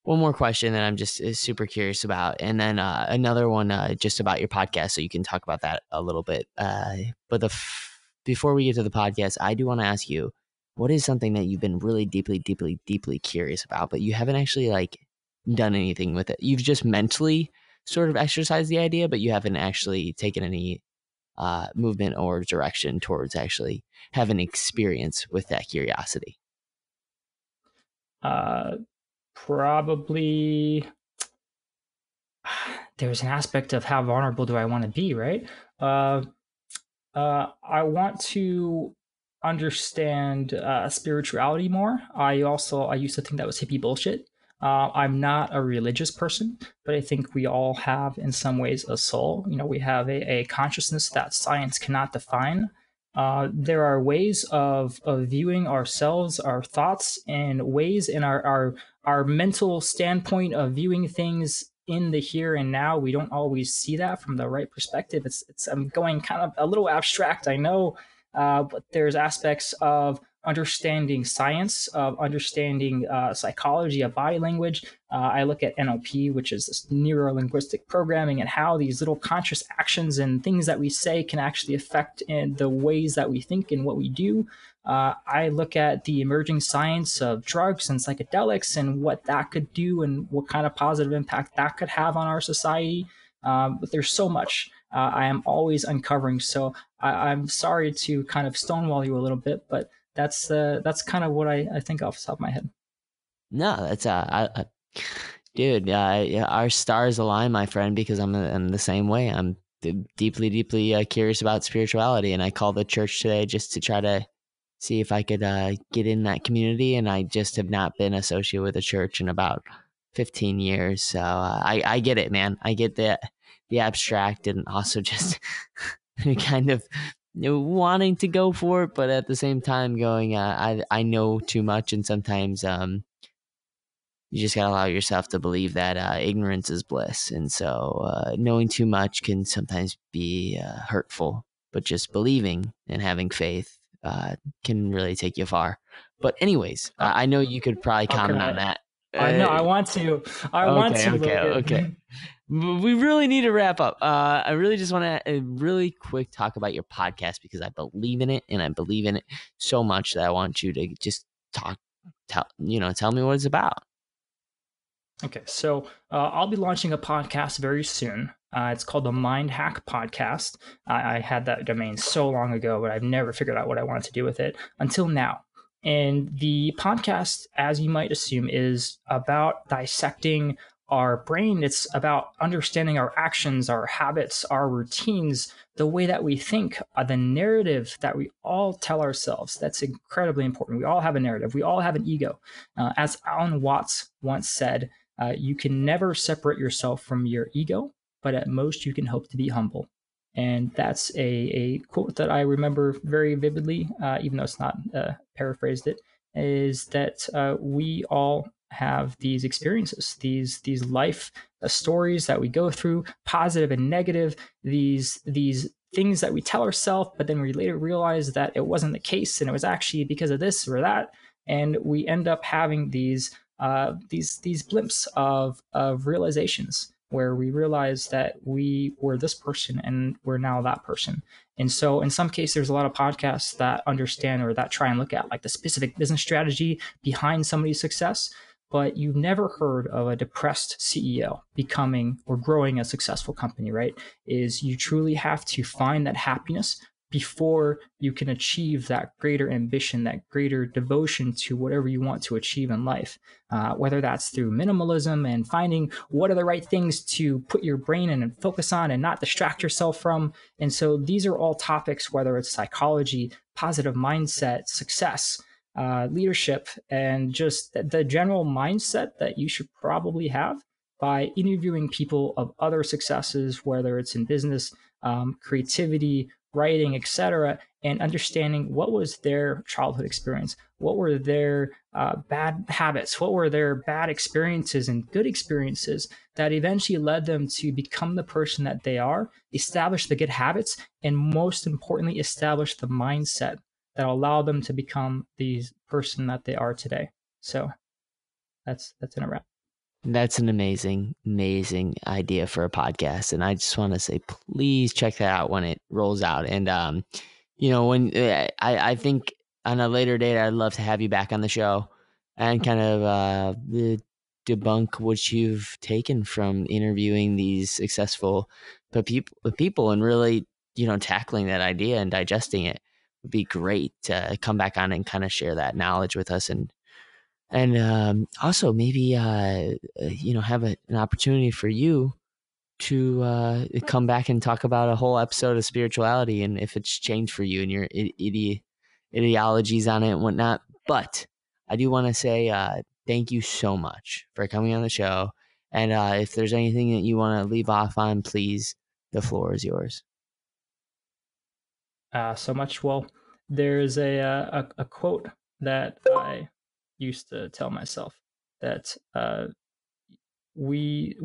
one more question that I'm just super curious about, and then another one just about your podcast, so you can talk about that a little bit. But before we get to the podcast, I do want to ask you, what is something that you've been really deeply, deeply, deeply curious about, but you haven't actually like done anything with it? You've just mentally sort of exercised the idea, but you haven't actually taken any movement or direction towards actually having experience with that curiosity. Probably there's an aspect of how vulnerable do I want to be, right? I want to understand spirituality more. I used to think that was hippie bullshit. I'm not a religious person, but I think we all have, in some ways, a soul. We have a consciousness that science cannot define. There are ways of viewing ourselves, our thoughts, and ways in our mental standpoint of viewing things in the here and now. We don't always see that from the right perspective. I'm going kind of a little abstract, I know, but there's aspects of understanding science, of understanding psychology, of body language. I look at NLP, which is this neuro-linguistic programming, and how these little conscious actions and things that we say can actually affect in the ways that we think and what we do. I look at the emerging science of drugs and psychedelics and what that could do and what kind of positive impact that could have on our society. But there's so much I am always uncovering. So I'm sorry to kind of stonewall you a little bit, but that's kind of what I think off the top of my head. No, that's dude. Yeah, our stars align, my friend, because I'm the same way. I'm deeply, deeply curious about spirituality, and I called the church today just to try to see if I could get in that community, and I just have not been associated with a church in about 15 years. So I get it, man. I get the abstract, and also just kind of wanting to go for it, but at the same time going, I know too much, and sometimes you just gotta allow yourself to believe that ignorance is bliss, and so knowing too much can sometimes be hurtful. But just believing and having faith can really take you far. But anyways, I know you could probably comment on that. No, I want to. Okay. We really need to wrap up. I really just want to really quick talk about your podcast, because I believe in it, and I believe in it so much that I want you to just tell me what it's about. Okay, so I'll be launching a podcast very soon. It's called the Mind Hack Podcast. I had that domain so long ago, but I've never figured out what I wanted to do with it until now. And the podcast, as you might assume, is about dissecting our brain. It's about understanding our actions, our habits, our routines, the way that we think, the narrative that we all tell ourselves. That's incredibly important. We all have a narrative. We all have an ego. As Alan Watts once said, you can never separate yourself from your ego, but at most you can hope to be humble. And that's a quote that I remember very vividly, even though it's not paraphrased it, is that we all have these experiences, these life stories that we go through, positive and negative, these things that we tell ourselves, but then we later realize that it wasn't the case, and it was actually because of this or that, and we end up having these blimps of realizations where we realize that we were this person and we're now that person. And so in some cases, there's a lot of podcasts that understand or that try and look at like the specific business strategy behind somebody's success, but you've never heard of a depressed CEO becoming or growing a successful company, right? Is you truly have to find that happiness before you can achieve that greater ambition, that greater devotion to whatever you want to achieve in life, whether that's through minimalism and finding what are the right things to put your brain in and focus on and not distract yourself from. And so these are all topics, whether it's psychology, positive mindset, success, leadership, and just the general mindset that you should probably have by interviewing people of other successes, whether it's in business, creativity, writing, etc., and understanding what was their childhood experience, what were their bad habits, what were their bad experiences and good experiences that eventually led them to become the person that they are, establish the good habits, and most importantly, establish the mindset that allowed them to become the person that they are today. So that's in a wrap. That's an amazing idea for a podcast. And I just want to say, please check that out when it rolls out. And, when I think on a later date, I'd love to have you back on the show and kind of debunk what you've taken from interviewing these successful people and really, tackling that idea and digesting it would be great to come back on and kind of share that knowledge with us. And also maybe, have an opportunity for you to come back and talk about a whole episode of spirituality and if it's changed for you and your ideologies on it and whatnot. But I do want to say thank you so much for coming on the show. And if there's anything that you want to leave off on, please, the floor is yours. So much. Well, there's a quote that I used to tell myself that we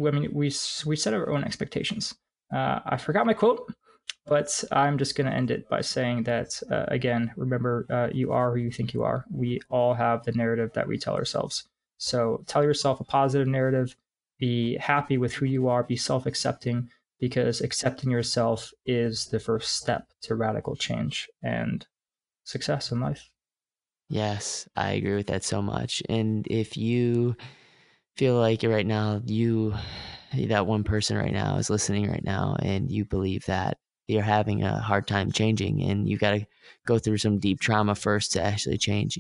set our own expectations. I forgot my quote, but I'm just going to end it by saying that again, remember, you are who you think you are. We all have the narrative that we tell ourselves. So tell yourself a positive narrative. Be happy with who you are. Be self-accepting, because accepting yourself is the first step to radical change and success in life. Yes, I agree with that so much. And if you feel like right now that one person right now is listening right now and you believe that you're having a hard time changing and you got to go through some deep trauma first to actually change,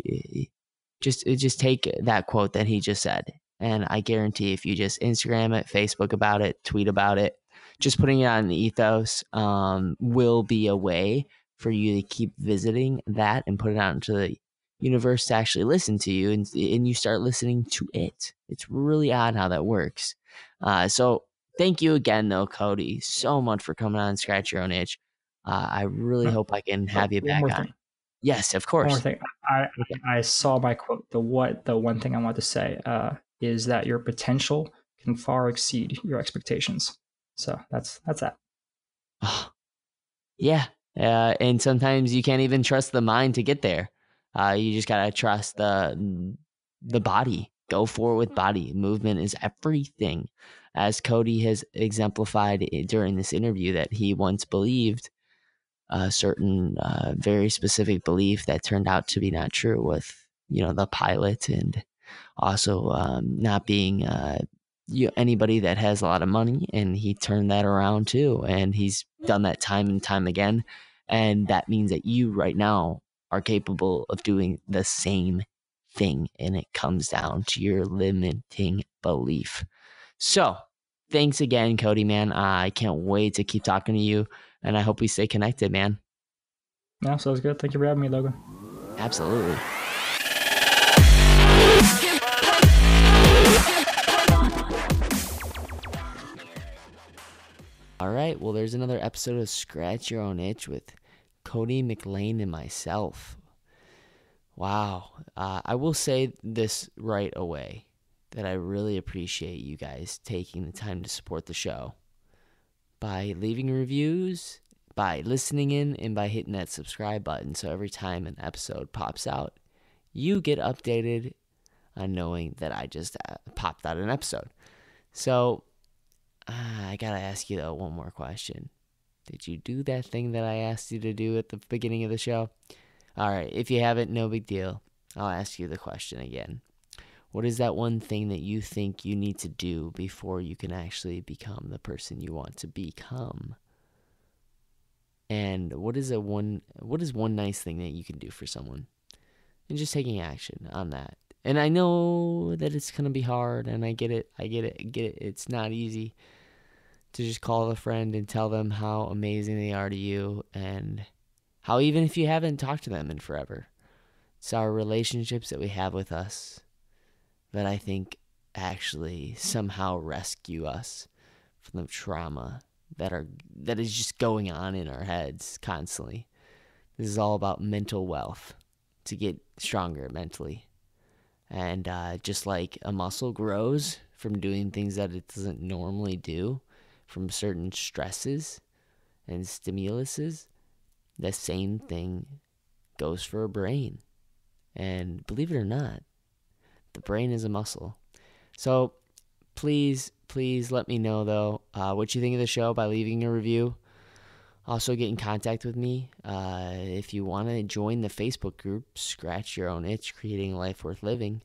just take that quote that he just said, and I guarantee if you just Instagram it, Facebook about it, tweet about it, just putting it on the ethos will be a way for you to keep visiting that and put it out into the universe to actually listen to you, and you start listening to it. It's really odd how that works. So thank you again, though, Cody, so much for coming on and Scratch Your Own Itch. I really hope I can have you One back more on. thing. Yes, of One more course. thing. I saw my quote. The one thing I want to say is that your potential can far exceed your expectations. So that's that. Oh, yeah. And sometimes you can't even trust the mind to get there. You just gotta trust the body. Go forward with body. Movement is everything. As Cody has exemplified during this interview, that he once believed a certain very specific belief that turned out to be not true with, the pilot, and also not being anybody that has a lot of money. And he turned that around too. And he's done that time and time again. And that means that you right now are capable of doing the same thing. And it comes down to your limiting belief. So thanks again, Cody, man. I can't wait to keep talking to you. And I hope we stay connected, man. Yeah, sounds good. Thank you for having me, Logan. Absolutely. All right, well, there's another episode of Scratch Your Own Itch with Cody McLain and myself. Wow. I will say this right away, that I really appreciate you guys taking the time to support the show by leaving reviews, by listening in, and by hitting that subscribe button. So every time an episode pops out, you get updated on knowing that I just popped out an episode. So I gotta ask you, though, one more question. Did you do that thing that I asked you to do at the beginning of the show? All right, if you haven't, no big deal. I'll ask you the question again. What is that one thing that you think you need to do before you can actually become the person you want to become? And what is one nice thing that you can do for someone? And just taking action on that. And I know that it's going to be hard, and I get it. It's not easy to just call a friend and tell them how amazing they are to you, and how even if you haven't talked to them in forever, it's our relationships that we have with us that I think actually somehow rescue us from the trauma that is just going on in our heads constantly. This is all about mental wealth, to get stronger mentally. And just like a muscle grows from doing things that it doesn't normally do, from certain stresses and stimuluses, the same thing goes for a brain. And believe it or not, the brain is a muscle. So Please let me know, though, what you think of the show by leaving a review. Also, get in contact with me. If you want to join the Facebook group, Scratch Your Own Itch, Creating a Life Worth Living,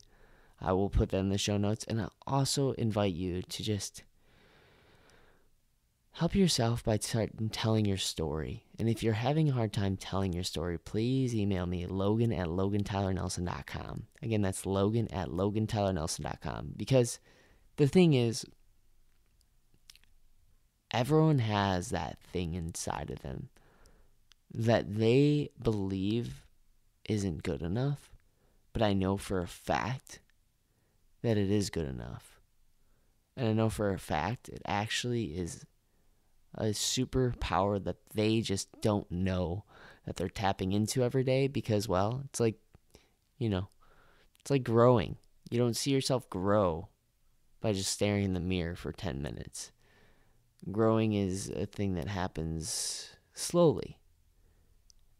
I will put that in the show notes. And I also invite you to just help yourself by telling your story. And if you're having a hard time telling your story, please email me, logan@logantylernelson.com. Again, that's logan@logantylernelson.com. Because the thing is, everyone has that thing inside of them that they believe isn't good enough, but I know for a fact that it is good enough. And I know for a fact it actually is a superpower that they just don't know that they're tapping into every day because, well, it's like, it's like growing. You don't see yourself grow by just staring in the mirror for 10 minutes. Growing is a thing that happens slowly.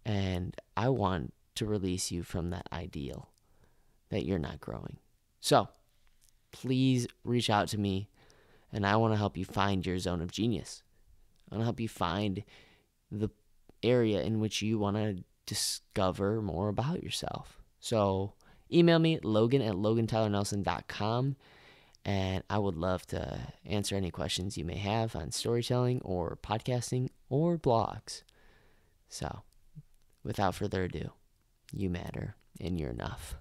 And I want to release you from that ideal that you're not growing. So, please reach out to me, and I want to help you find your zone of genius. I want to help you find the area in which you want to discover more about yourself. So, email me, logan@logantylernelson.com. And I would love to answer any questions you may have on storytelling or podcasting or blogs. So, without further ado, you matter and you're enough.